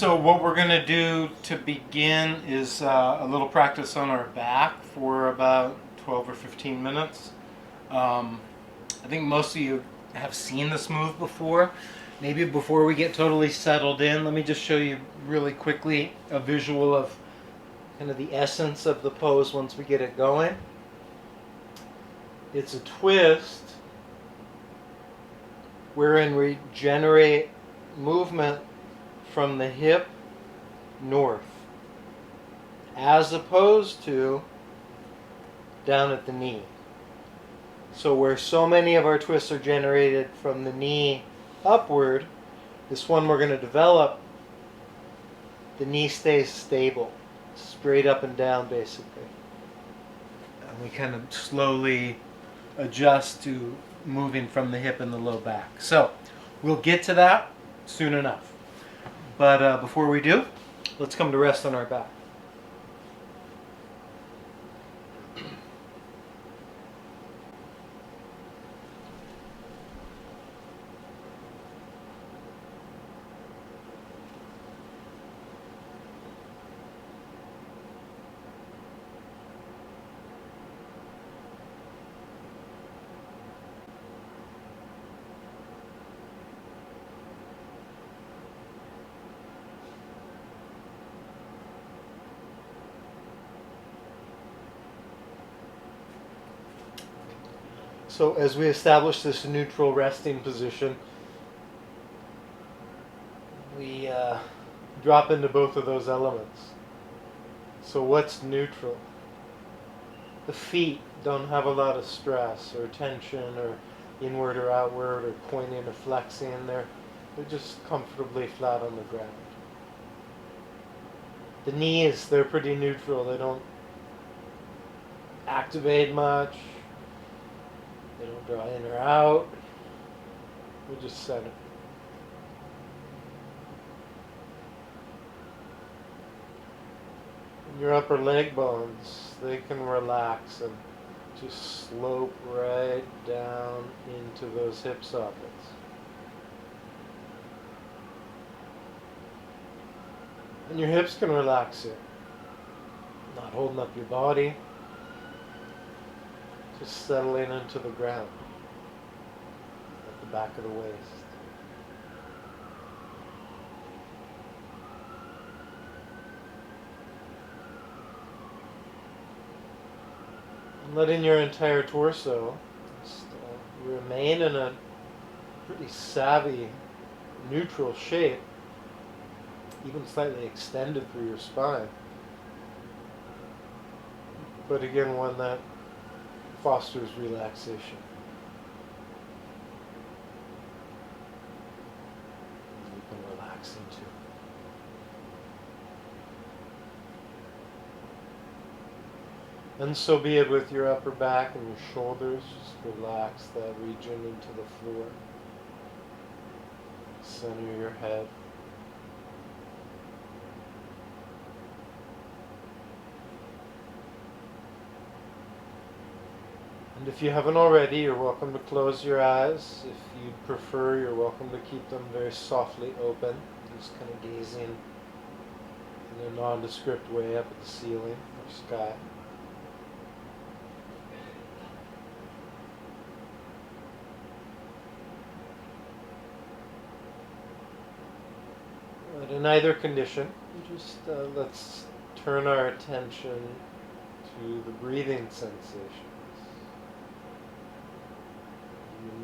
So what we're going to do to begin is a little practice on our back for about 12 or 15 minutes. I think most of you have seen this move before. Maybe before we get totally settled in, let me just show you really quickly a visual of kind of the essence of the pose once we get it going. It's a twist wherein we generate movement from the hip north, as opposed to down at the knee. So where so many of our twists are generated from the knee upward, this one we're going to develop, the knee stays stable, straight up and down basically. And we kind of slowly adjust to moving from the hip and the low back. So we'll get to that soon enough. But before we do, let's come to rest on our back. So as we establish this neutral resting position, we drop into both of those elements. So what's neutral? The feet don't have a lot of stress or tension or inward or outward or pointing or flexing. They're just comfortably flat on the ground. The knees, they're pretty neutral. They don't activate much. They don't draw in or out. We just set it. And your upper leg bones, they can relax and just slope right down into those hip sockets. And your hips can relax here. Not holding up your body. Just settling into the ground at the back of the waist. And letting your entire torso just, remain in a pretty savvy, neutral shape, even slightly extended through your spine. But again, one that fosters relaxation. You can relax into. And so be it with your upper back and your shoulders. Just relax that region into the floor. Center your head. And if you haven't already, you're welcome to close your eyes. If you prefer, you're welcome to keep them very softly open, just kind of gazing in a nondescript way up at the ceiling or sky. But in either condition, just let's turn our attention to the breathing sensations.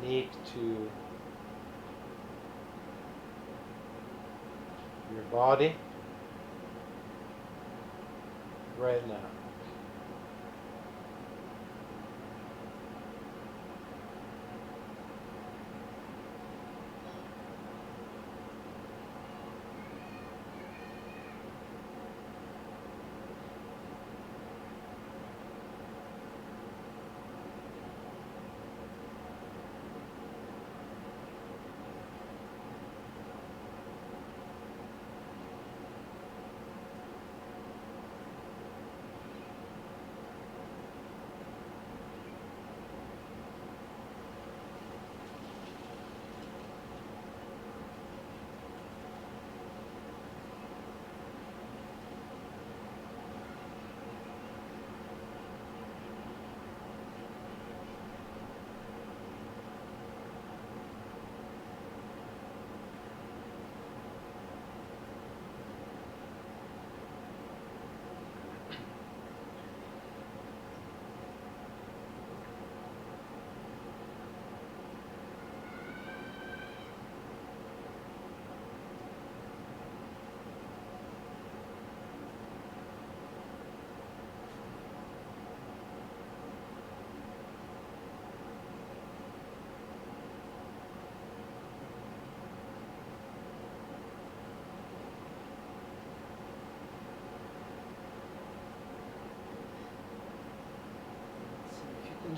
Unique to your body right now.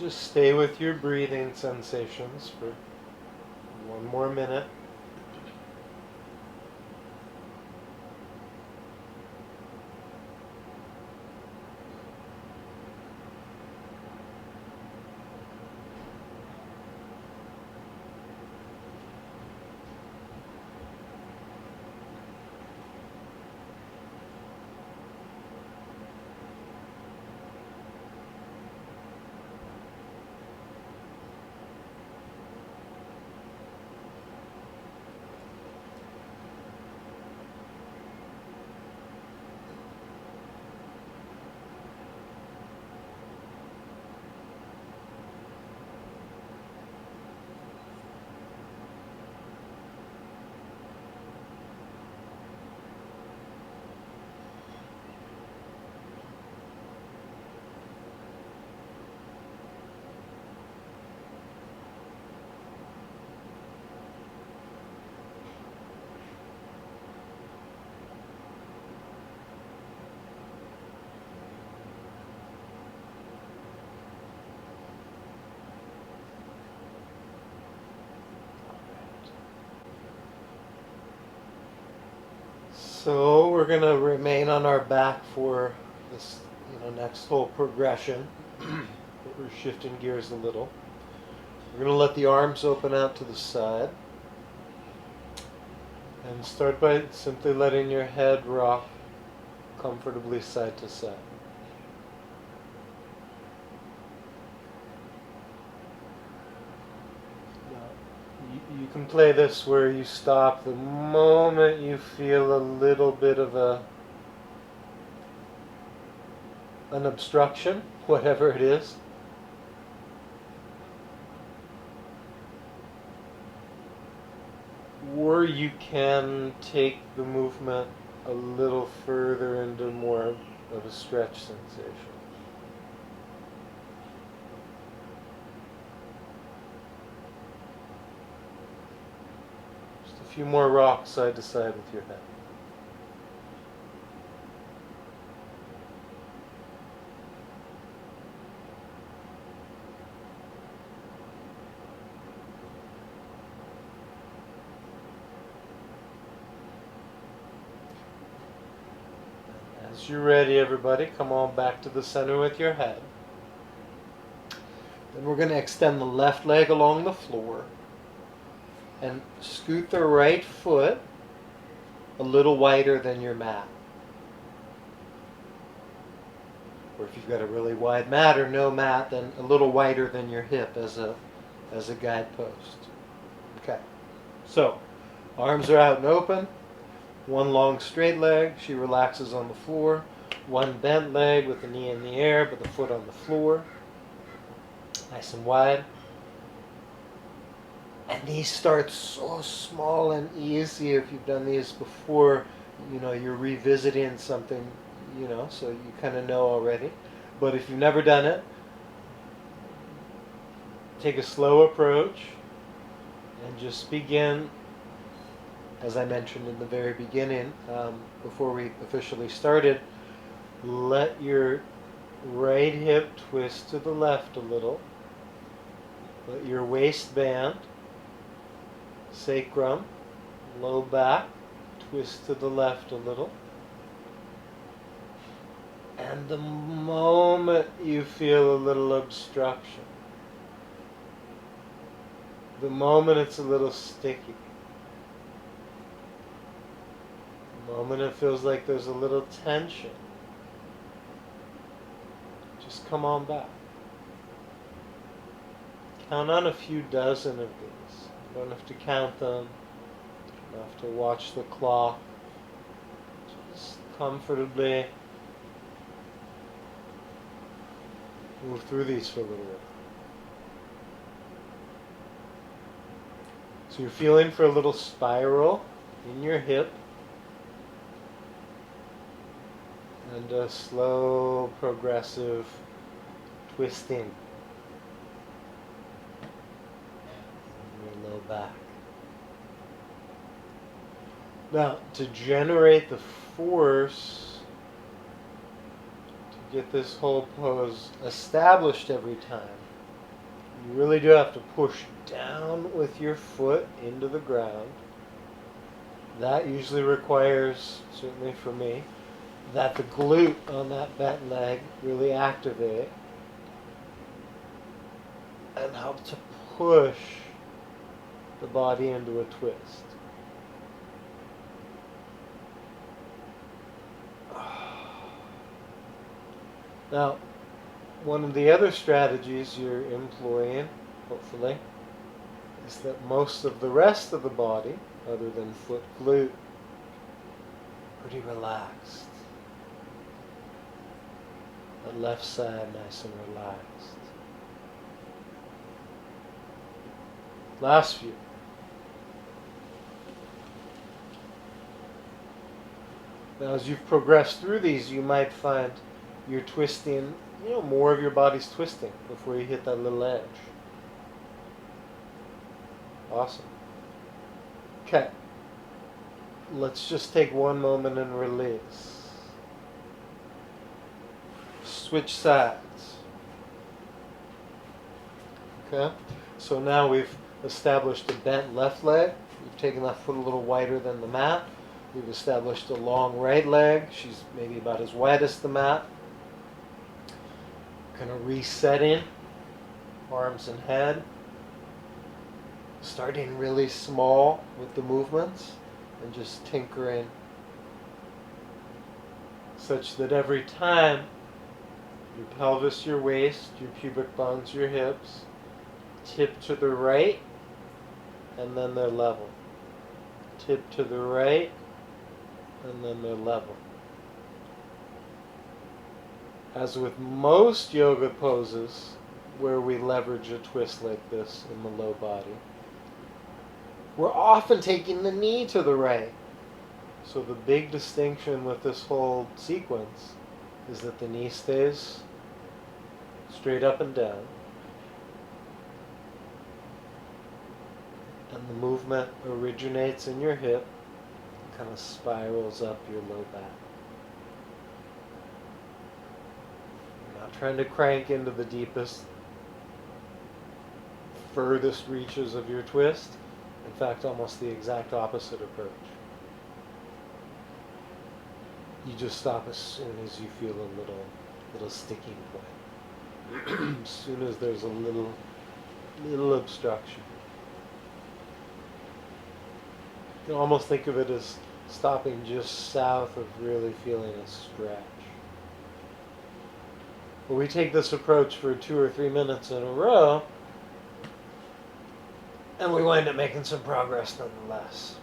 just stay with your breathing sensations for one more minute. So we're going to remain on our back for this next whole progression. We're shifting gears a little. We're going to let the arms open out to the side. And start by simply letting your head rock comfortably side to side. You can play this where you stop the moment you feel a little bit of an obstruction, whatever it is. Or you can take the movement a little further into more of a stretch sensation. A few more rocks side to side with your head. As you're ready, everybody, come on back to the center with your head. Then we're going to extend the left leg along the floor and scoot the right foot a little wider than your mat. Or if you've got a really wide mat or no mat, then a little wider than your hip as a guidepost. Okay. So, arms are out and open. One long straight leg, she relaxes on the floor. One bent leg with the knee in the air but the foot on the floor. Nice and wide. And these start so small and easy. If you've done these before, you're revisiting something, so you kind of know already. But if you've never done it, take a slow approach and just begin, as I mentioned in the very beginning, before we officially started, let your right hip twist to the left a little. Let your waistband, sacrum, low back, twist to the left a little. And the moment you feel a little obstruction, the moment it's a little sticky, the moment it feels like there's a little tension, just come on back. Count on a few dozen of these. You don't have to count them. You don't have to watch the clock. Just comfortably move through these for a little bit. So you're feeling for a little spiral in your hip and a slow, progressive twisting in your low back. Now, to generate the force to get this whole pose established every time, You really do have to push down with your foot into the ground. That usually requires, certainly for me, that the glute on that bent leg really activate and help to push the body into a twist. Now, one of the other strategies you're employing, hopefully, is that most of the rest of the body, other than foot glute, pretty relaxed. The left side nice and relaxed. Last few. Now as you've progressed through these, you might find you're twisting, more of your body's twisting before you hit that little edge. Awesome. Okay. Let's just take one moment and release. Switch sides. Okay? So now we've established a bent left leg. We've taken that foot a little wider than the mat. We've established a long right leg. She's maybe about as wide as the mat. Kind of resetting. Arms and head. Starting really small with the movements and just tinkering such that every time your pelvis, your waist, your pubic bones, your hips tip to the right and then they're level. Tip to the right and then they're level. As with most yoga poses where we leverage a twist like this in the low body, we're often taking the knee to the right. So the big distinction with this whole sequence is that the knee stays straight up and down. And the movement originates in your hip and kind of spirals up your low back. You're not trying to crank into the deepest, furthest reaches of your twist. In fact, almost the exact opposite approach. You just stop as soon as you feel a little sticking point. As soon as there's a little obstruction. You can almost think of it as stopping just south of really feeling a stretch. But we take this approach for 2 or 3 minutes in a row, and we wind up making some progress nonetheless.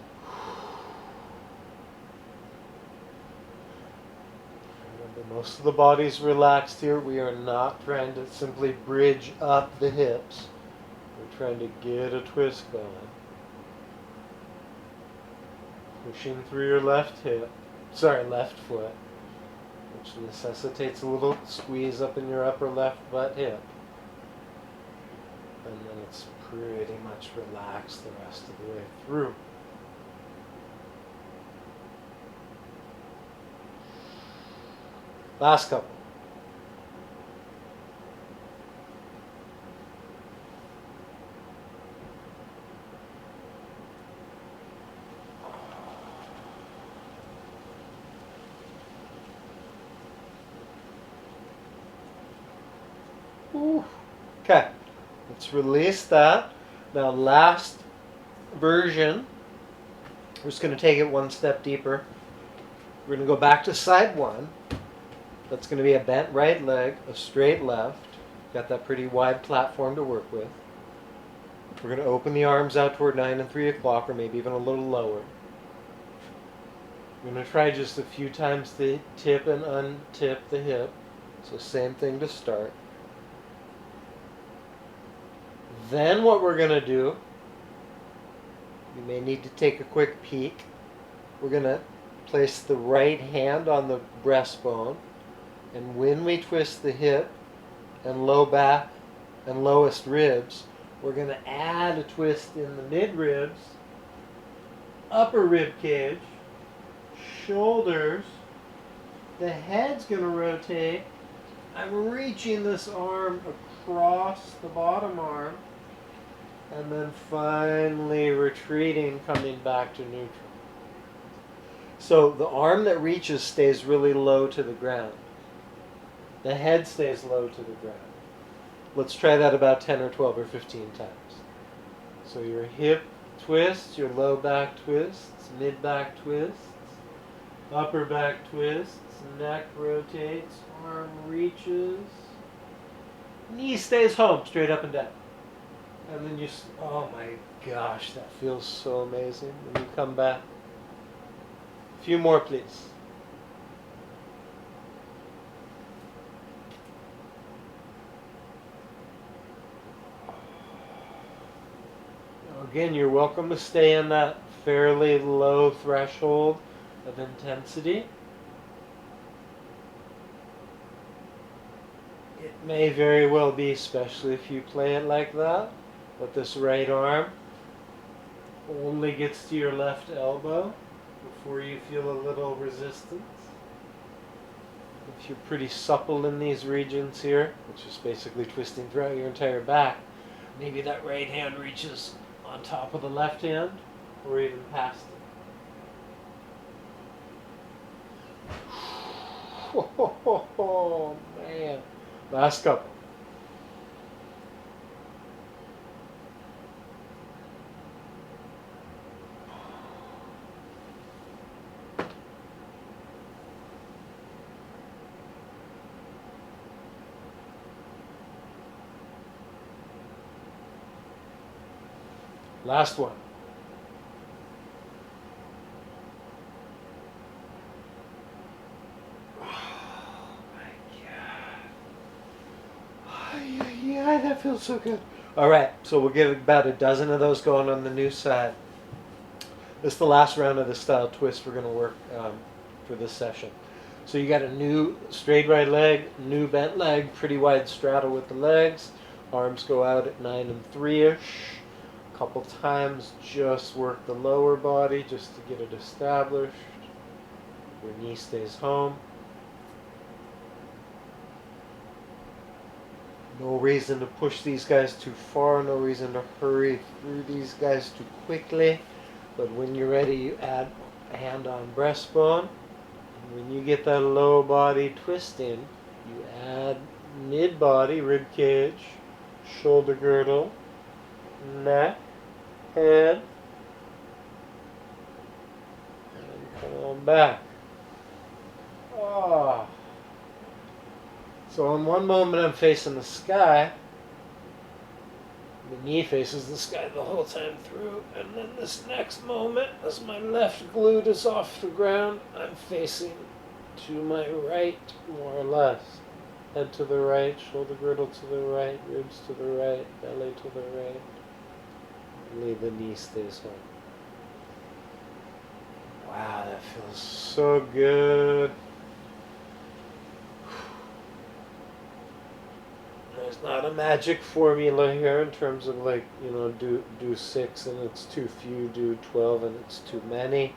Remember, most of the body's relaxed here. We are not trying to simply bridge up the hips. We're trying to get a twist going. Pushing through your left foot, which necessitates a little squeeze up in your upper left butt hip. And then it's pretty much relaxed the rest of the way through. Last couple. Okay, let's release that. Now, last version, we're just going to take it one step deeper. We're going to go back to side one. That's going to be a bent right leg, a straight left. Got that pretty wide platform to work with. We're going to open the arms out toward 9 and 3 o'clock, or maybe even a little lower. We're going to try just a few times to tip and untip the hip. So same thing to start. Then what we're going to do, you may need to take a quick peek. We're going to place the right hand on the breastbone, and when we twist the hip and low back and lowest ribs, we're going to add a twist in the mid ribs, upper rib cage, shoulders. The head's going to rotate. I'm reaching this arm across the bottom arm, and then finally retreating, coming back to neutral. So the arm that reaches stays really low to the ground. The head stays low to the ground. Let's try that about 10 or 12 or 15 times. So your hip twists, your low back twists, mid back twists, upper back twists, neck rotates, arm reaches, knee stays home, straight up and down. And then you, oh my gosh, that feels so amazing. When you come back. A few more, please. Again, you're welcome to stay in that fairly low threshold of intensity. It may very well be, especially if you play it like that, that this right arm only gets to your left elbow before you feel a little resistance. If you're pretty supple in these regions here, which is basically twisting throughout your entire back, maybe that right hand reaches on top of the left hand, or even past it. Oh, man. Last couple. Last one. Oh my God. Yeah, that feels so good. All right, so we'll get about a dozen of those going on the new side. This is the last round of the style twist we're going to work for this session. So you got a new straight right leg, new bent leg, pretty wide straddle with the legs. Arms go out at 9 and 3-ish. Couple times, just work the lower body just to get it established. Your knee stays home. No reason to push these guys too far, no reason to hurry through these guys too quickly. But when you're ready, you add a hand on breastbone. And when you get that low body twisting, you add mid body, rib cage, shoulder girdle, neck, head, and come on back. Oh. So in one moment I'm facing the sky, the knee faces the sky the whole time through, and then this next moment, as my left glute is off the ground, I'm facing to my right, more or less. Head to the right, shoulder girdle to the right, ribs to the right, belly to the right. Only the knee stays home. Wow, that feels so good. There's not a magic formula here in terms of like, you know, do 6 and it's too few, do 12 and it's too many.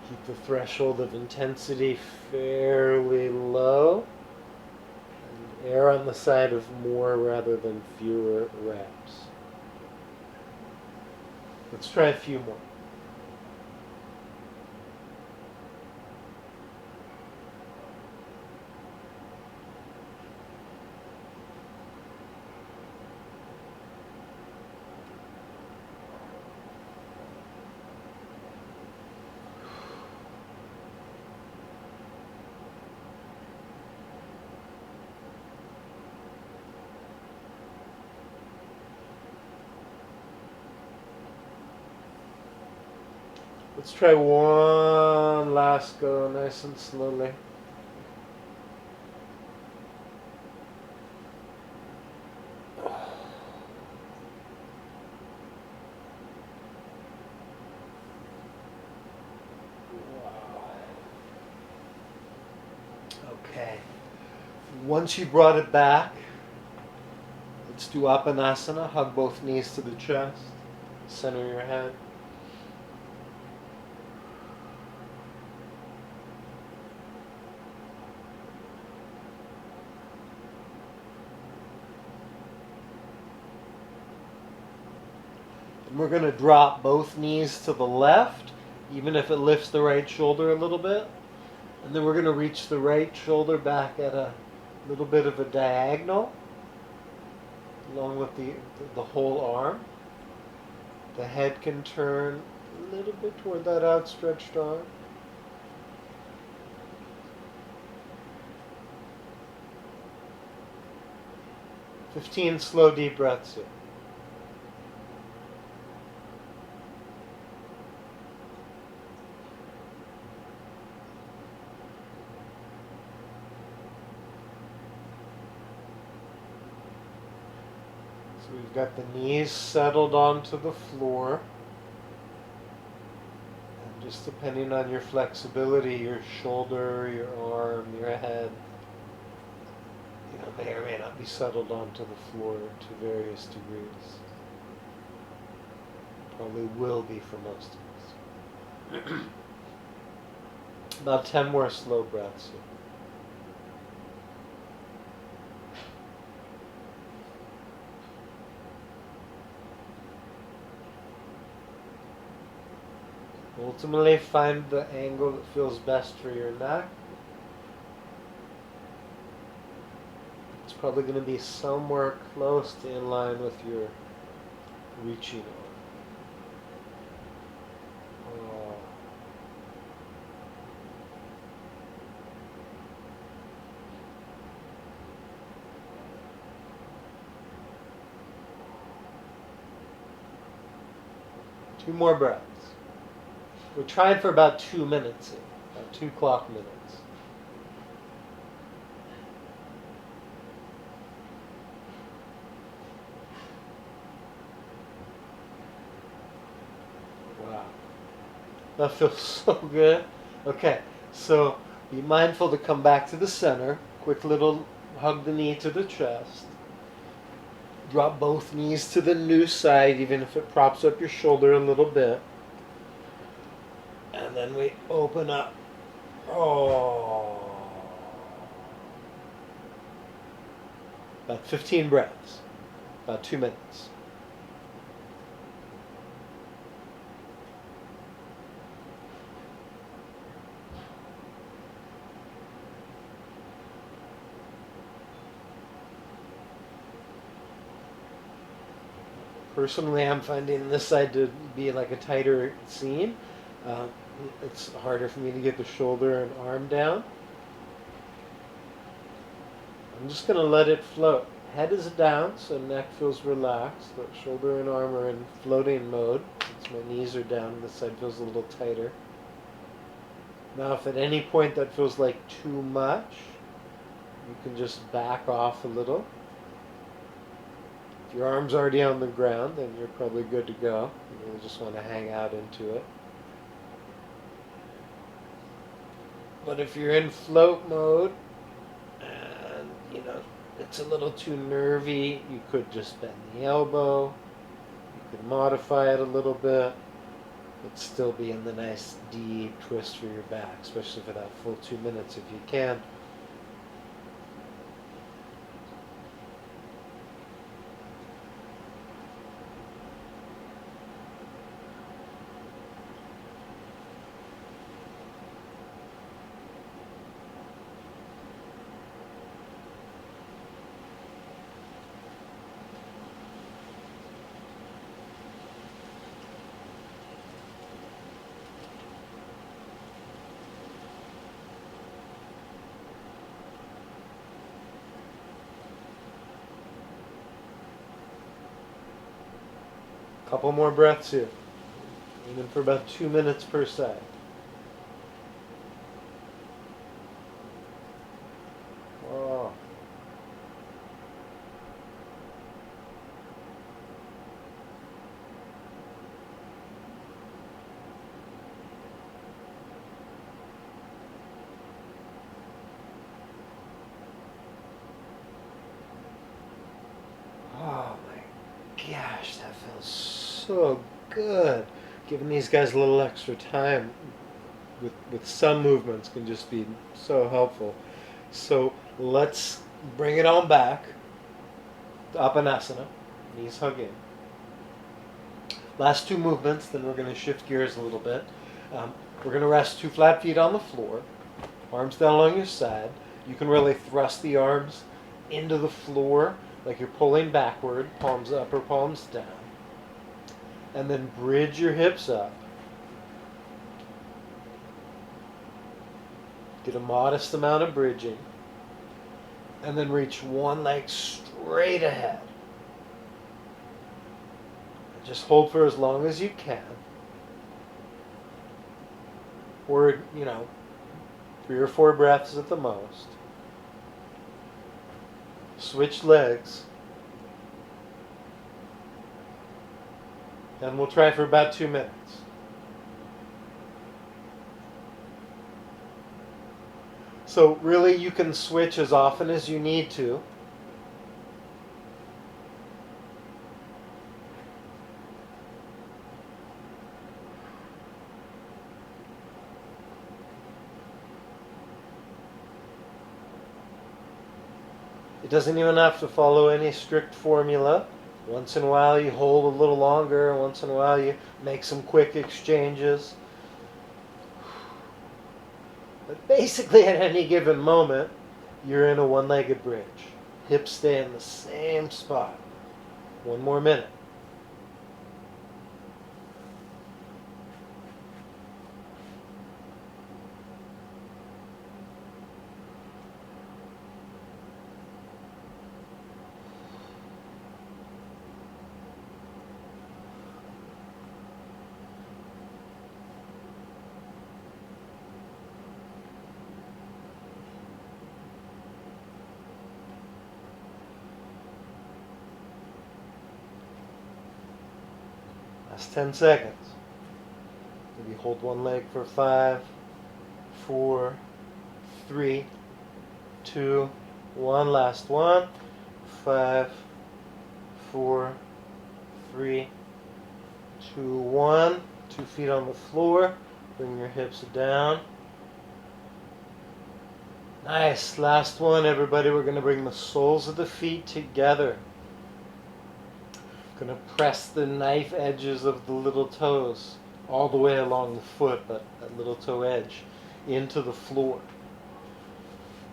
Keep the threshold of intensity fairly low. Err on the side of more rather than fewer reps. Let's try a few more. Let's try one last go, nice and slowly. Okay. Once you brought it back, let's do Apanasana. Hug both knees to the chest. Center your head. And we're going to drop both knees to the left, even if it lifts the right shoulder a little bit. And then we're going to reach the right shoulder back at a little bit of a diagonal, along with the whole arm. The head can turn a little bit toward that outstretched arm. "15 slow, deep breaths here. So we've got the knees settled onto the floor. And just depending on your flexibility, your shoulder, your arm, your head, may or may not be settled onto the floor to various degrees. Probably will be for most of us. About 10 more slow breaths here. Ultimately, find the angle that feels best for your neck. It's probably going to be somewhere close to in line with your reaching arm. Oh. Two more breaths. We're trying for about 2 minutes here, about 2 clock minutes. Wow. That feels so good. Okay, so be mindful to come back to the center. Quick little hug the knee to the chest. Drop both knees to the new side, even if it props up your shoulder a little bit. And then we open up. Oh. About 15 breaths. About 2 minutes. Personally, I'm finding this side to be like a tighter seam. It's harder for me to get the shoulder and arm down. I'm just going to let it float. Head is down, so neck feels relaxed. The shoulder and arm are in floating mode. Since my knees are down, this side feels a little tighter. Now, if at any point that feels like too much, you can just back off a little. If your arm's already on the ground, then you're probably good to go. You just want to hang out into it. But if you're in float mode and, it's a little too nervy, you could just bend the elbow. You could modify it a little bit, but still be in the nice deep twist for your back, especially for that full 2 minutes if you can. Couple more breaths here. Aiming for about 2 minutes per side. Oh. Oh my gosh, that feels so good. Giving these guys a little extra time with some movements can just be so helpful. So let's bring it on back to Apanasana. Knees hug in. Last two movements, then we're going to shift gears a little bit. We're going to rest 2 flat feet on the floor, arms down along your side. You can really thrust the arms into the floor like you're pulling backward, palms up or palms down. And then bridge your hips up. Get a modest amount of bridging. And then reach one leg straight ahead. Just hold for as long as you can. Or, 3 or 4 breaths at the most. Switch legs. And we'll try for about 2 minutes. So really you can switch as often as you need to. It doesn't even have to follow any strict formula. Once in a while you hold a little longer, once in a while you make some quick exchanges. But basically at any given moment, you're in a one-legged bridge. Hips stay in the same spot. 1 more minute. Last 10 seconds. Maybe hold one leg for 5, 4, 3, 2, 1. Last one. 5, 4, 3, 2, 1. 2 feet on the floor. Bring your hips down. Nice. Last one, everybody. We're going to bring the soles of the feet together. Going to press the knife edges of the little toes all the way along the foot, but that little toe edge into the floor.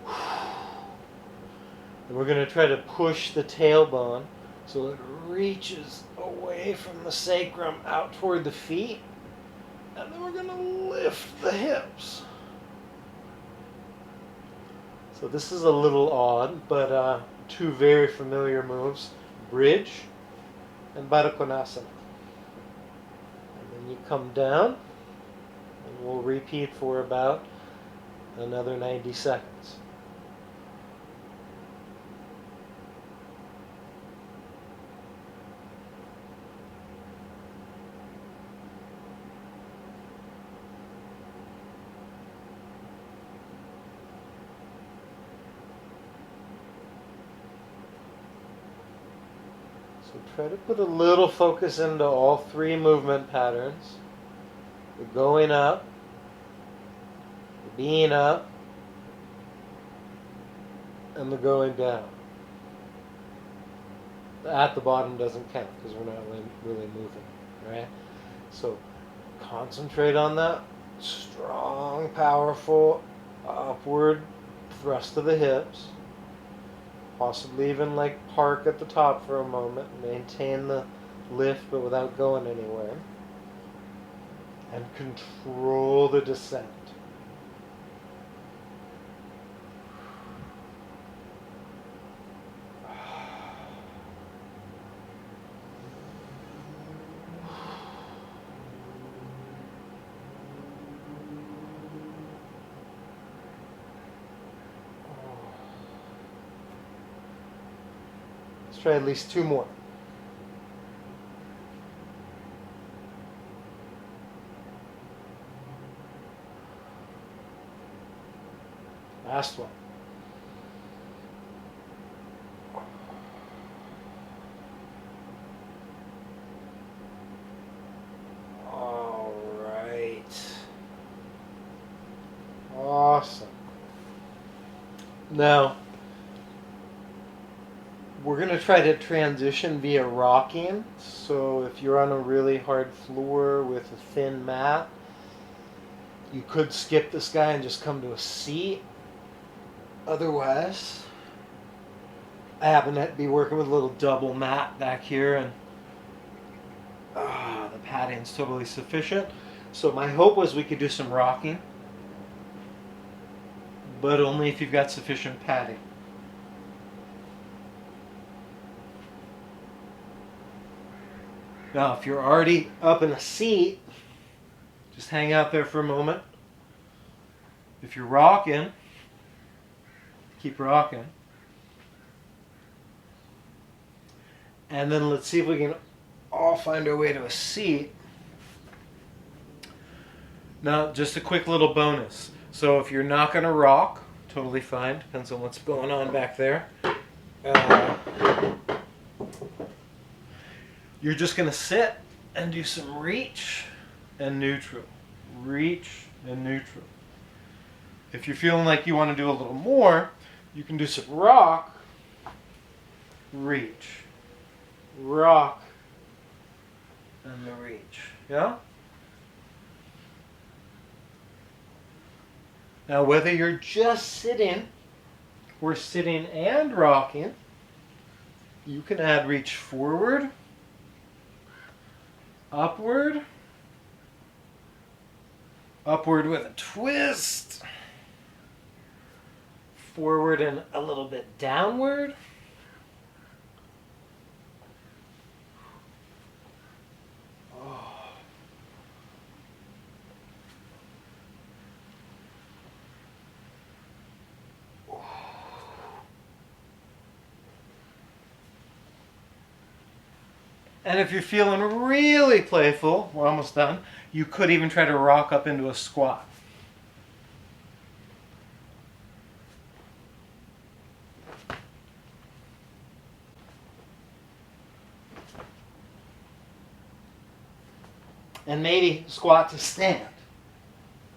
And we're going to try to push the tailbone so it reaches away from the sacrum out toward the feet. And then we're going to lift the hips. So this is a little odd, but 2 very familiar moves. Bridge and Baddha Konasana. And then you come down, and we'll repeat for about another 90 seconds. So try to put a little focus into all 3 movement patterns. The going up, the being up, and the going down. The at the bottom doesn't count because we're not really moving, right? So concentrate on that strong, powerful upward thrust of the hips. Possibly even like park at the top for a moment, maintain the lift but without going anywhere. And control the descent. Let's try at least 2 more. Last one. All right. Awesome. Now, we're going to try to transition via rocking. So if you're on a really hard floor with a thin mat, you could skip this guy and just come to a seat. Otherwise, I happen to be working with a little double mat back here, and the padding's totally sufficient. So my hope was we could do some rocking, but only if you've got sufficient padding. Now, if you're already up in a seat, just hang out there for a moment. If you're rocking, keep rocking. And then let's see if we can all find our way to a seat. Now, just a quick little bonus. So if you're not going to rock, totally fine. Depends on what's going on back there. You're just going to sit and do some reach and neutral. Reach and neutral. If you're feeling like you want to do a little more, you can do some rock, reach, rock, and the reach. Yeah? Now, whether you're just sitting or sitting and rocking, you can add reach forward, upward, upward with a twist, forward and a little bit downward, and if you're feeling really playful, we're almost done, you could even try to rock up into a squat. And maybe squat to stand.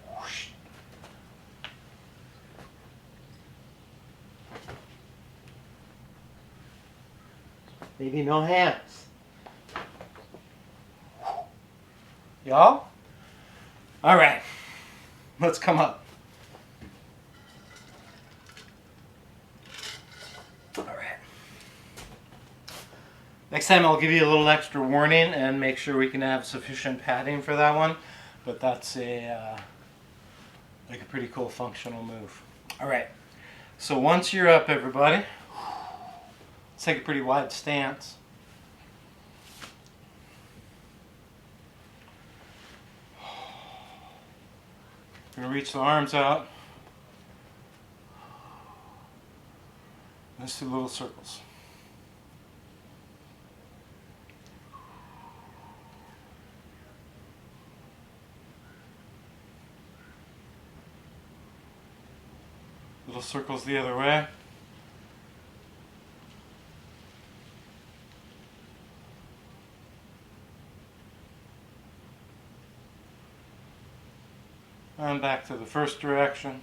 Whoosh. Maybe no hands. Y'all? All right. Let's come up. All right. Next time I'll give you a little extra warning and make sure we can have sufficient padding for that one. But that's a pretty cool functional move. All right. So once you're up, everybody, let's take a pretty wide stance. We're going to reach the arms out. Let's do little circles. Little circles the other way. And back to the first direction.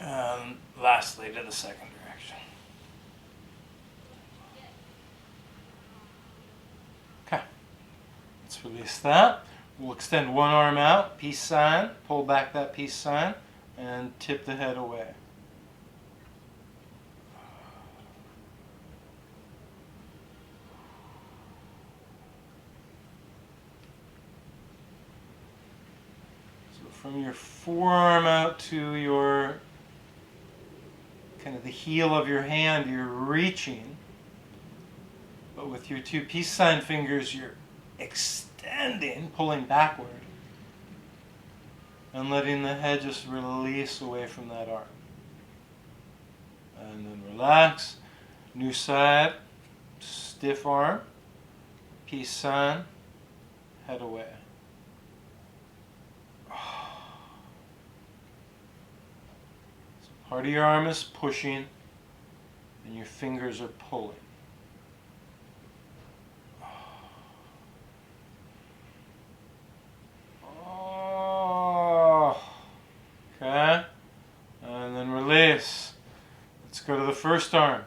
And lastly to the second direction. Okay. Let's release that. We'll extend one arm out, peace sign, pull back that peace sign, and tip the head away. From your forearm out to your, kind of the heel of your hand, you're reaching. But with your two peace sign fingers, you're extending, pulling backward. And letting the head just release away from that arm. And then relax. New side, stiff arm, peace sign, head away. Part of your arm is pushing, and your fingers are pulling. Oh. Okay. And then release. Let's go to the first arm.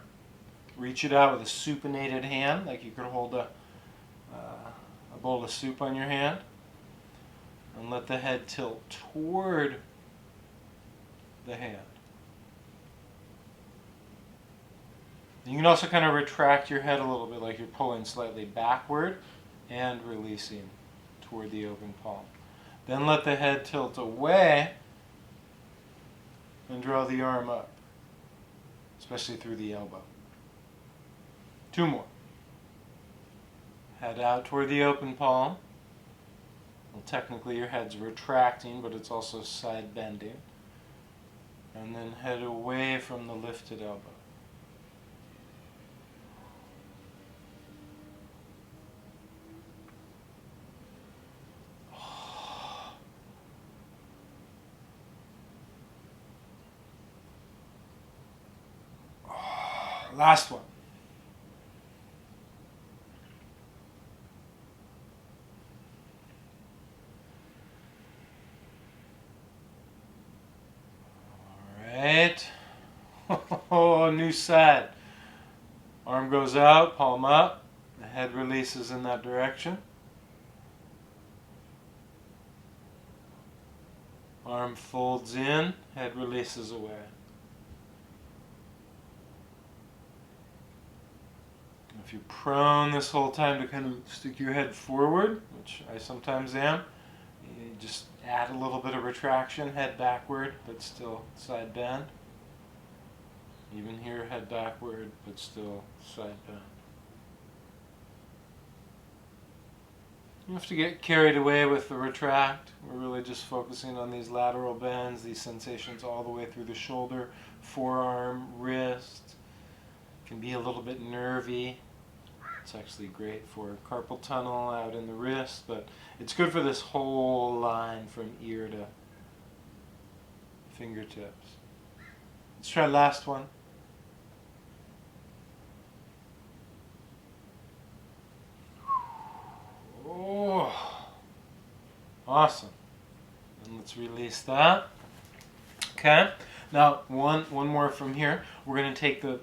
Reach it out with a supinated hand, like you could hold a bowl of soup on your hand. And let the head tilt toward the hand. You can also kind of retract your head a little bit, like you're pulling slightly backward and releasing toward the open palm. Then let the head tilt away and draw the arm up, especially through the elbow. 2 more. Head out toward the open palm. Well, technically your head's retracting, but it's also side bending. And then head away from the lifted elbow. Last one. All right. Oh, new side. Arm goes out, palm up. The head releases in that direction. Arm folds in, head releases away. If you're prone this whole time to kind of stick your head forward, which I sometimes am, you just add a little bit of retraction, head backward, but still side bend. Even here, head backward, but still side bend. You don't have to get carried away with the retract. We're really just focusing on these lateral bends, these sensations all the way through the shoulder, forearm, wrist. Can be a little bit nervy. It's actually great for carpal tunnel out in the wrist, but it's good for this whole line from ear to fingertips. Let's try last one. Oh, awesome. And let's release that. Okay. Now, one more from here. We're going to take the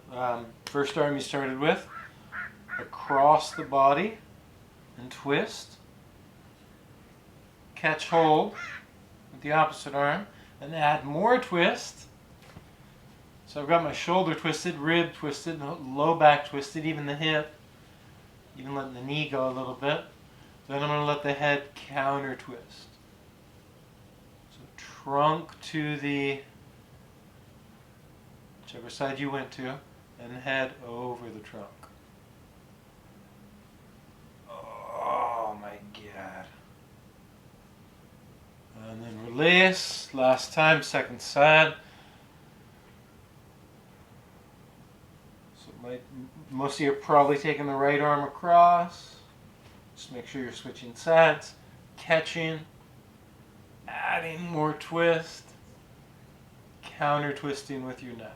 first arm you started with, across the body, and twist. Catch hold with the opposite arm, and add more twist. So I've got my shoulder twisted, rib twisted, low back twisted, even the hip, even letting the knee go a little bit. Then I'm going to let the head counter twist. So trunk to the whichever side you went to, and head over the trunk. Oh my God. And then release. Last time, second side. So most of you are probably taking the right arm across. Just make sure you're switching sides. Catching. Adding more twist. Counter twisting with your neck.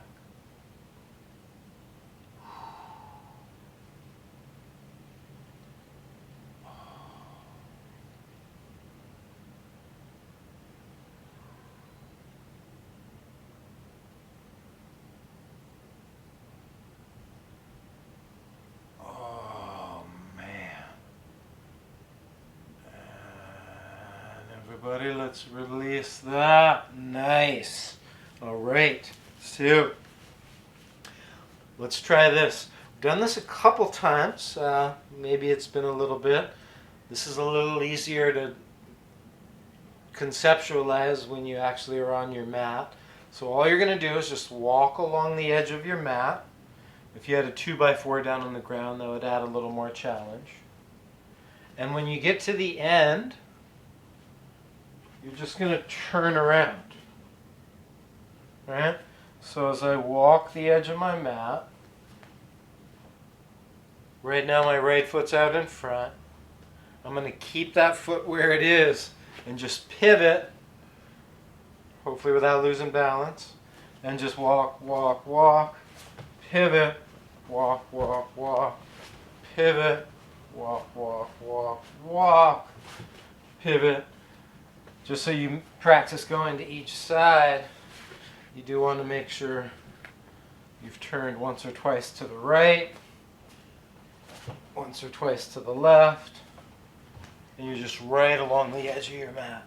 Everybody, let's release that. Nice. All right. So, let's try this. We've done this a couple times. Maybe it's been a little bit. This is a little easier to conceptualize when you actually are on your mat. So all you're going to do is just walk along the edge of your mat. If you had a 2x4 down on the ground, that would add a little more challenge. And when you get to the end, you're just going to turn around. Right? So as I walk the edge of my mat, right now my right foot's out in front. I'm going to keep that foot where it is and just pivot, hopefully without losing balance, and just walk, walk, walk, pivot, walk, walk, walk, pivot, walk, walk, walk, walk, pivot. Just so you practice going to each side, You do want to make sure you've turned once or twice to the right, once or twice to the left, and you're just right along the edge of your mat.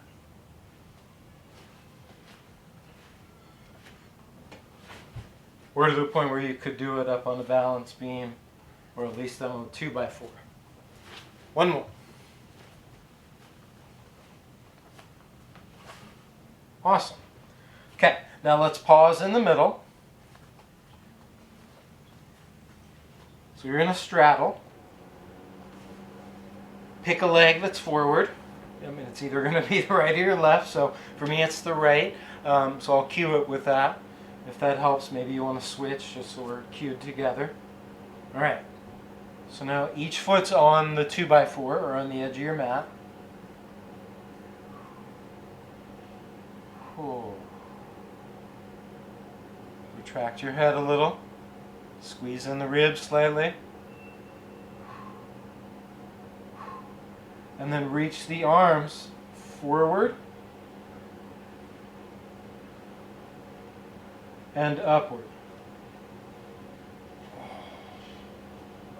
We're to the point where you could do it up on a balance beam, or at least on a 2x4. One more. Awesome. Okay, now let's pause in the middle. So you're in a straddle. Pick a leg that's forward. I mean, it's either going to be the right or your left, so for me it's the right. So I'll cue it with that. If that helps, maybe you want to switch just so we're cued together. All right. So now each foot's on the 2x4 or on the edge of your mat. Cool. Retract your head a little. Squeeze in the ribs slightly. And then reach the arms forward and upward.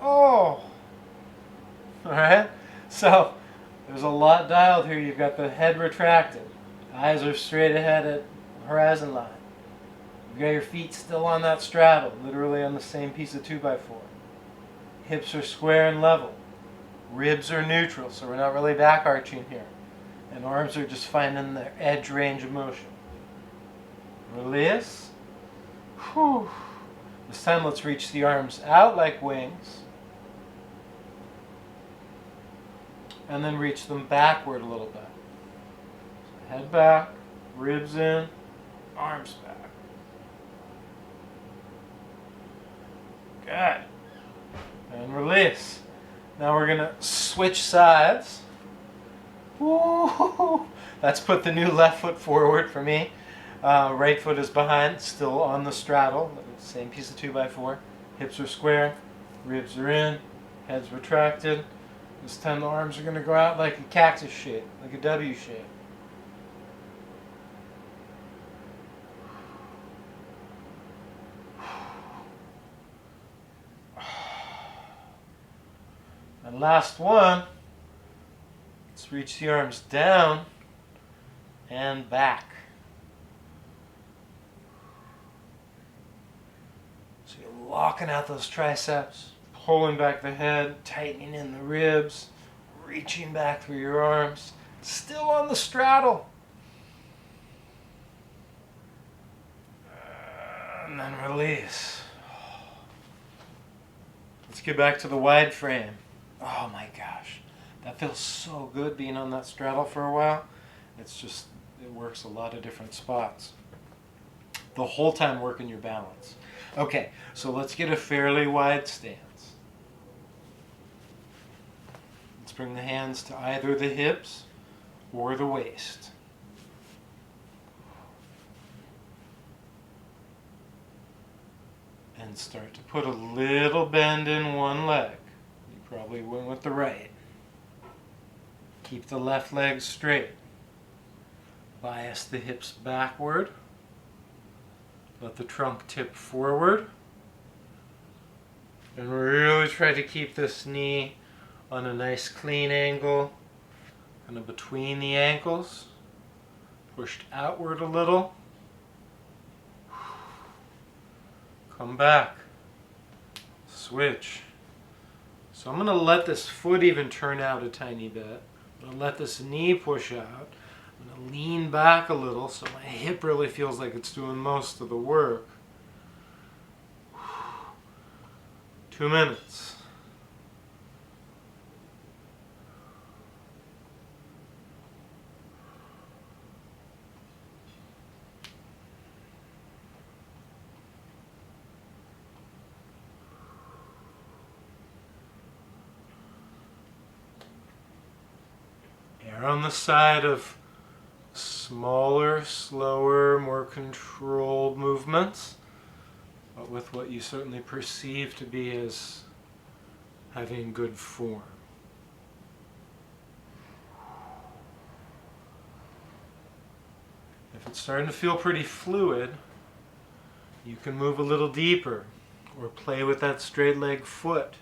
Oh! Alright? So, there's a lot dialed here. You've got the head retracted. Eyes are straight ahead at horizon line. You've got your feet still on that straddle, literally on the same piece of 2x4. Hips are square and level. Ribs are neutral, so we're not really back arching here. And arms are just finding their edge range of motion. Release. Whew. This time let's reach the arms out like wings. And then reach them backward a little bit. So head back, ribs in, arms back. Good. And release. Now we're going to switch sides. Woo! That's put the new left foot forward for me. Right foot is behind, still on the straddle. Same piece of 2x4. Hips are square, ribs are in, head's retracted. This time the arms are going to go out like a cactus shape, like a W shape. And last one, let's reach the arms down and back. So you're locking out those triceps, pulling back the head, tightening in the ribs, reaching back through your arms, still on the straddle. And then release. Let's get back to the wide frame. Oh my gosh, that feels so good being on that straddle for a while. It's just, it works a lot of different spots. The whole time working your balance. Okay, so let's get a fairly wide stance. Let's bring the hands to either the hips or the waist. And start to put a little bend in one leg. You probably went with the right. Keep the left leg straight. Bias the hips backward. Let the trunk tip forward. And really try to keep this knee on a nice clean angle, kind of between the ankles. Pushed outward a little. Come back. Switch. So I'm going to let this foot even turn out a tiny bit. I'm going to let this knee push out. I'm going to lean back a little so my hip really feels like it's doing most of the work. 2 minutes. Err on the side of smaller, slower, more controlled movements, but with what you certainly perceive to be as having good form. If it's starting to feel pretty fluid, You can move a little deeper or play with that straight leg foot.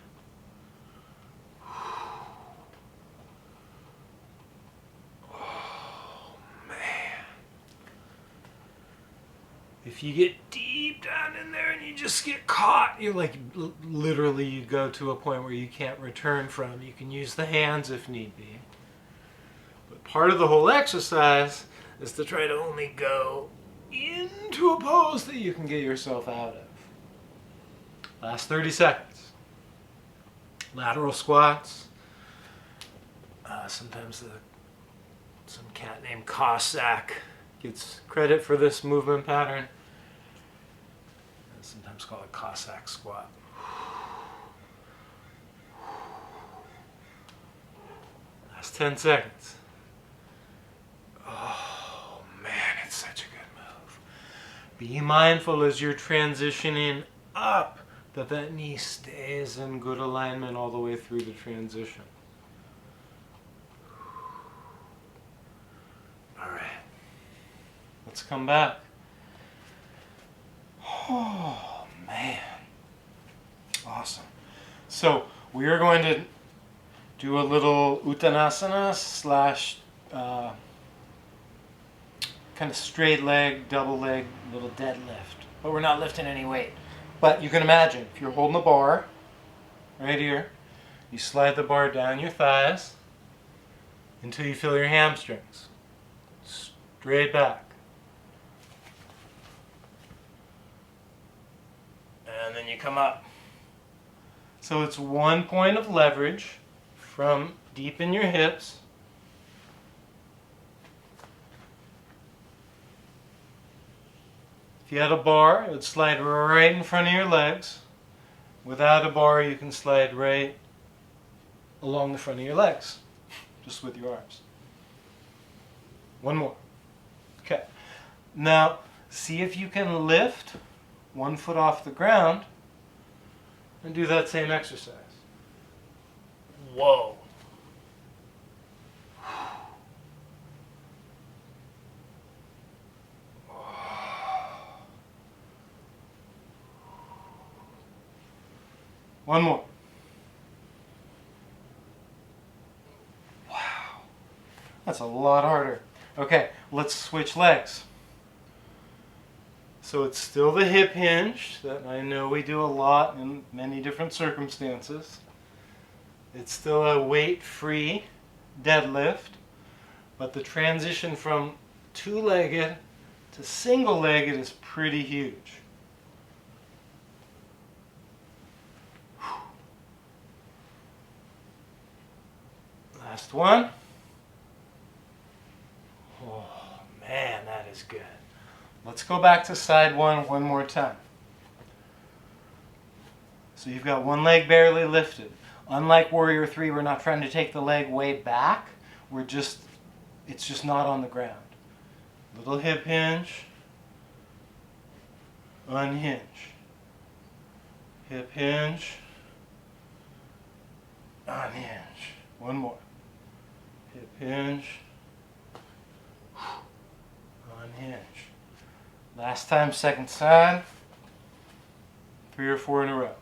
Oh, man. If you get deep down in there and you just get caught, you're like, literally you go to a point where you can't return from. You can use the hands if need be. But part of the whole exercise is to try to only go into a pose that you can get yourself out of. Last 30 seconds. Lateral squats. Sometimes some cat named Cossack gets credit for this movement pattern. I sometimes call it Cossack squat. Last 10 seconds. Oh man, it's such a good move. Be mindful as you're transitioning up that knee stays in good alignment all the way through the transition. All right. Let's come back. Oh, man. Awesome. So we are going to do a little uttanasana slash kind of straight leg, double leg, little deadlift. But we're not lifting any weight. But you can imagine, if you're holding the bar right here, you slide the bar down your thighs until you feel your hamstrings. Straight back. And then you come up. So it's 1 point of leverage from deep in your hips. If you had a bar, it would slide right in front of your legs. Without a bar, you can slide right along the front of your legs, just with your arms. One more. Okay. Now, see if you can lift 1 foot off the ground and do that same exercise. Whoa. One more. Wow. That's a lot harder. Okay, let's switch legs. So it's still the hip hinge that I know we do a lot in many different circumstances. It's still a weight-free deadlift, but the transition from two-legged to single-legged is pretty huge. Last one. Oh man, that is good. Let's go back to side one more time. So you've got one leg barely lifted. Unlike Warrior 3, we're not trying to take the leg way back. It's just not on the ground. Little hip hinge. Unhinge. Hip hinge. Unhinge. One more. Hip hinge. Unhinge. Last time, second side. 3 or 4 in a row.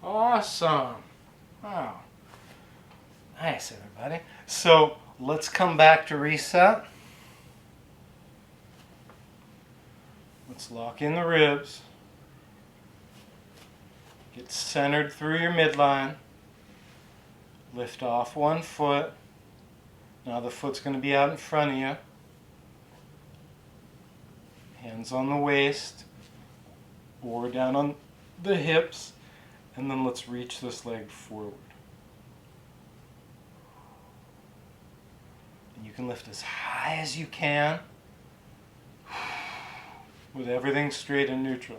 Awesome. Wow. Nice, everybody. So let's come back to reset. Let's lock in the ribs. Get centered through your midline. Lift off 1 foot. Now the foot's going to be out in front of you. Hands on the waist or down on the hips. And then let's reach this leg forward. And you can lift as high as you can with everything straight and neutral.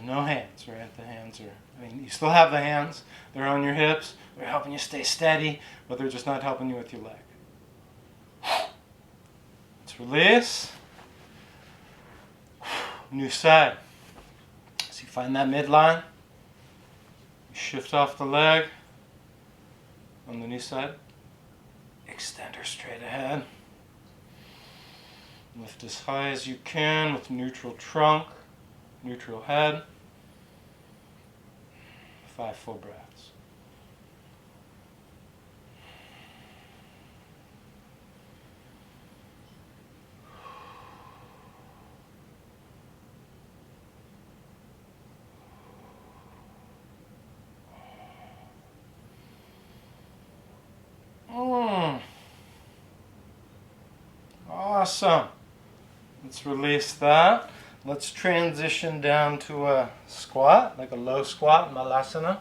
No hands, right? The hands are, I mean, you still have the hands. They're on your hips. They're helping you stay steady, but they're just not helping you with your leg. Let's release. New side. So you find that midline. You shift off the leg on the new side. Extend her straight ahead. Lift as high as you can with neutral trunk, neutral head. 5 full breaths. Awesome. Let's release that. Let's transition down to a squat, like a low squat, malasana.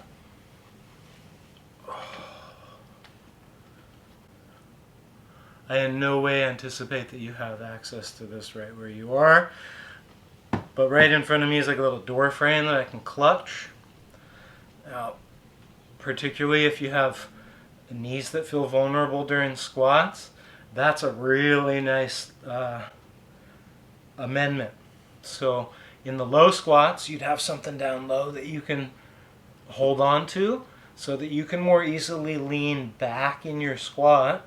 I in no way anticipate that you have access to this right where you are. But right in front of me is like a little door frame that I can clutch. Now, particularly if you have knees that feel vulnerable during squats, that's a really nice amendment. So in the low squats, you'd have something down low that you can hold on to so that you can more easily lean back in your squat,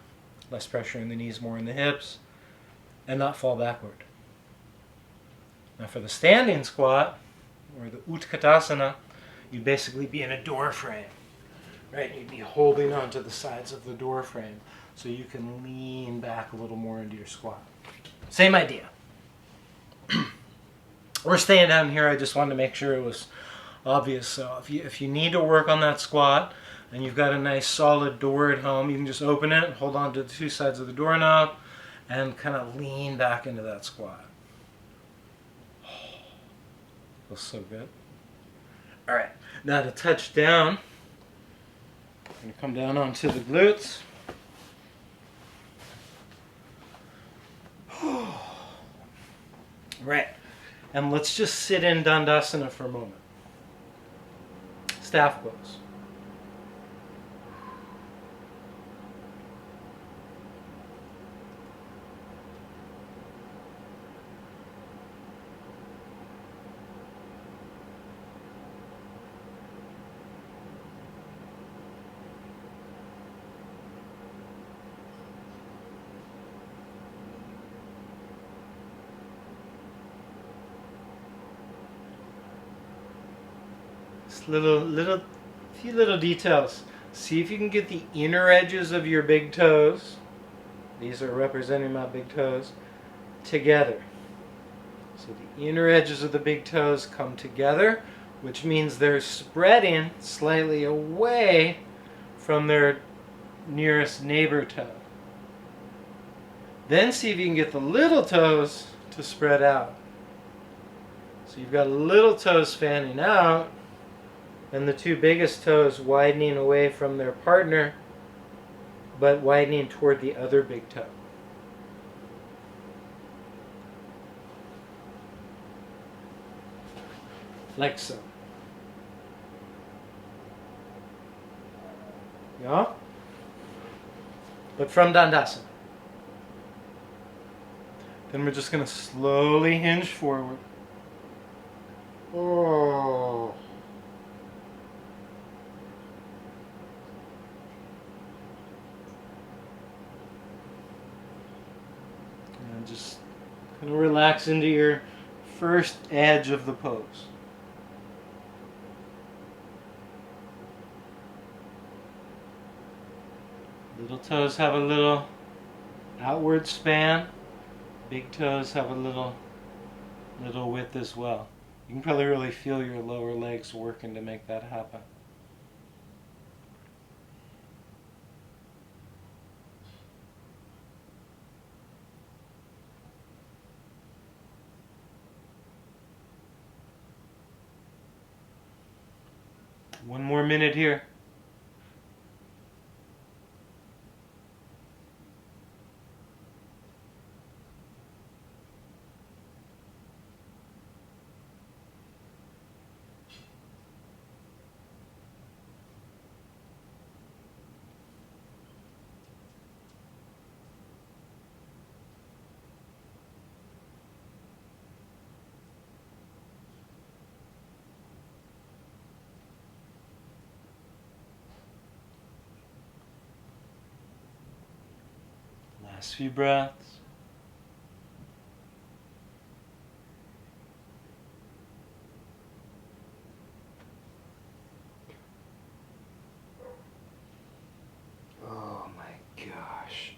less pressure in the knees, more in the hips, and not fall backward. Now for the standing squat, or the Utkatasana, you'd basically be in a door frame, right? You'd be holding onto the sides of the door frame so you can lean back a little more into your squat. Same idea. We're staying down here. I just wanted to make sure it was obvious. So if you need to work on that squat and you've got a nice solid door at home, you can just open it, hold on to the 2 sides of the doorknob, and kind of lean back into that squat. Feels so good. All right, now to touch down, I'm going to come down onto the glutes. Right, and let's just sit in Dandasana for a moment. Staff pose. Few little details. See if you can get the inner edges of your big toes, these are representing my big toes, together. So the inner edges of the big toes come together, which means they're spreading slightly away from their nearest neighbor toe. Then see if you can get the little toes to spread out. So you've got little toes fanning out, and the 2 biggest toes widening away from their partner, but widening toward the other big toe. Like so. Yeah? But from Dandasana. Then we're just going to slowly hinge forward. Oh. And just kind of relax into your first edge of the pose. Little toes have a little outward span. Big toes have a little width as well. You can probably really feel your lower legs working to make that happen. One more minute here. Last few breaths. Oh my gosh.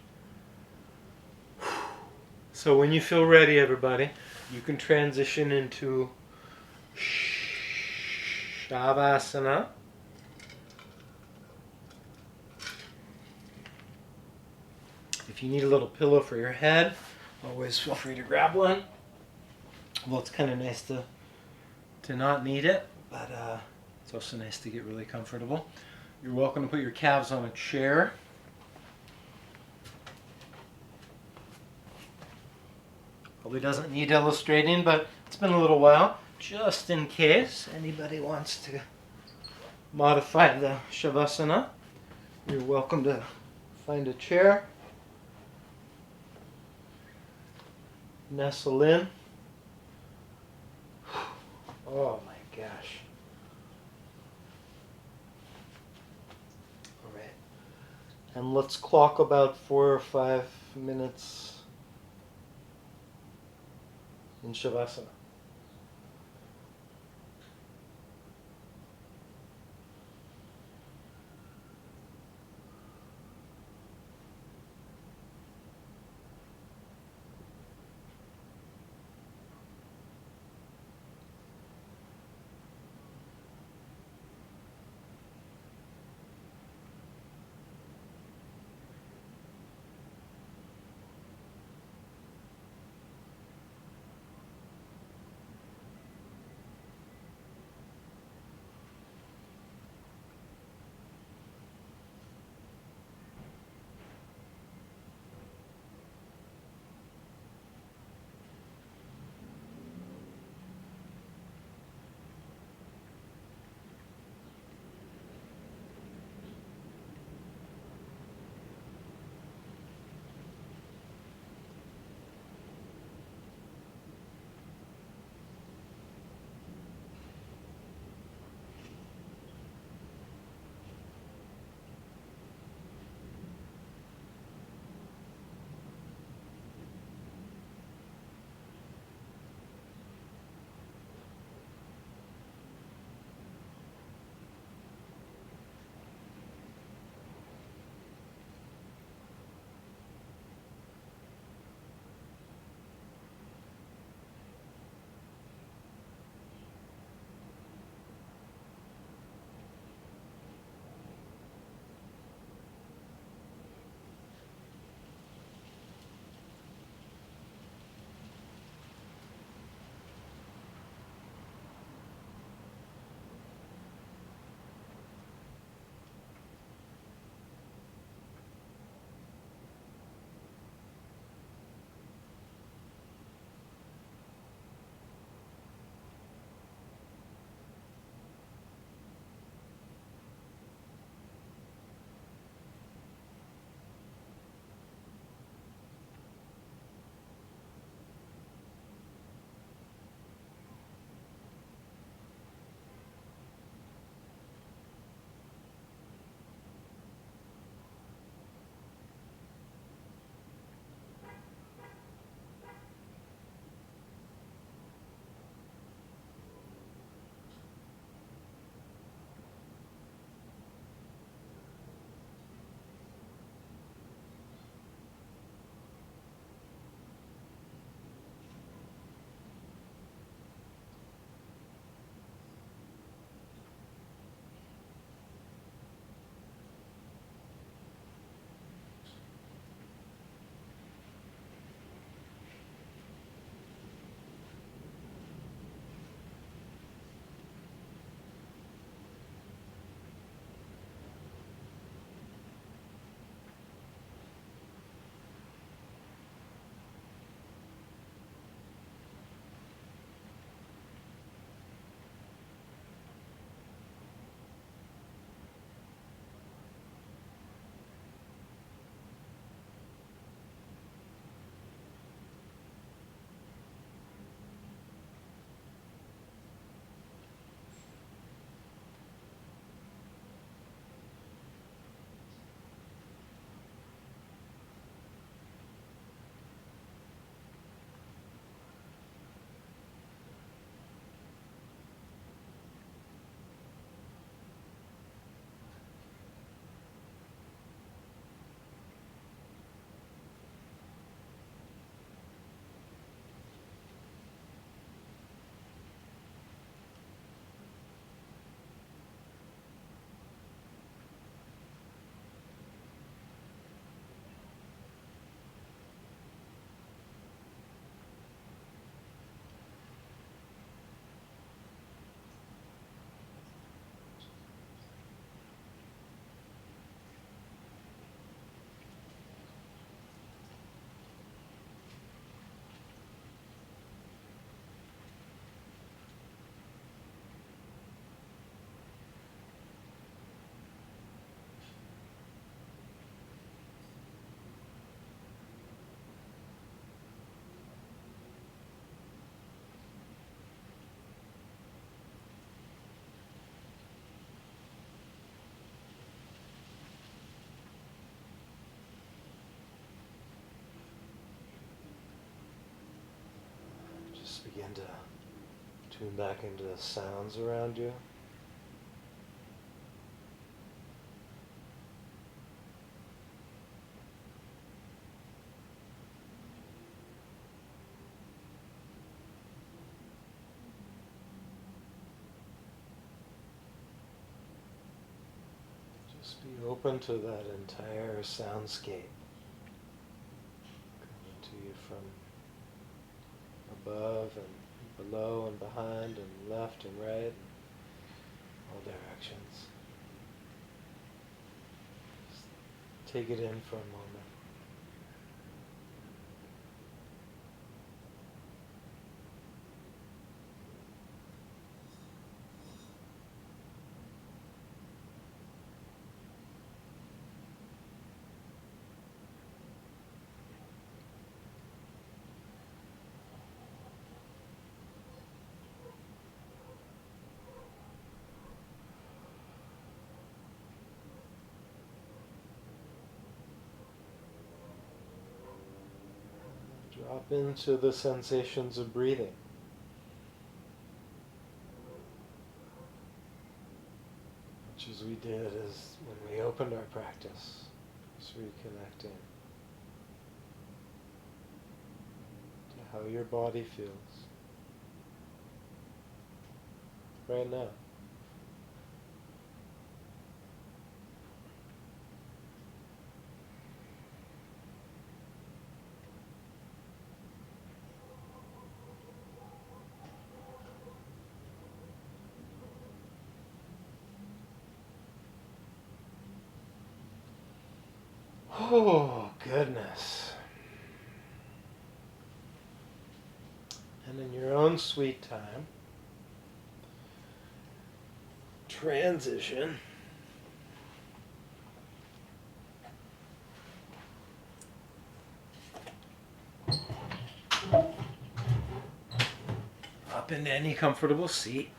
So when you feel ready, everybody, you can transition into Shavasana. If you need a little pillow for your head, always feel free to grab one. Well, it's kind of nice to not need it, but it's also nice to get really comfortable. You're welcome to put your calves on a chair. Probably doesn't need illustrating, but it's been a little while. Just in case anybody wants to modify the Shavasana, you're welcome to find a chair. Nestle in. Oh my gosh. All right. And let's clock about 4 or 5 minutes in Shavasana. begin to tune back into the sounds around you. Just be open to that entire soundscape coming to you from above and below and behind and left and right and all directions. Just take it in for a moment. Drop into the sensations of breathing. Much as we did as when we opened our practice, just reconnecting to how your body feels right now. Oh, goodness. And in your own sweet time, transition up into any comfortable seat.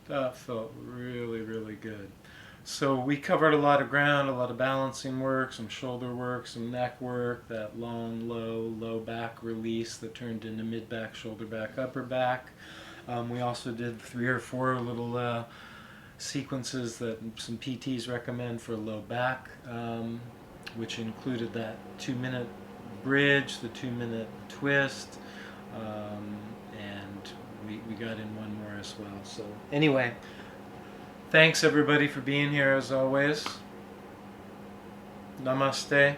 That felt really, really good. So we covered a lot of ground, a lot of balancing work, some shoulder work, some neck work, that long, low back release that turned into mid back, shoulder back, upper back. We also did 3 or 4 little sequences that some PTs recommend for low back, which included that 2-minute bridge, the 2-minute twist, and we got in one more as well. So anyway, thanks everybody for being here as always. Namaste.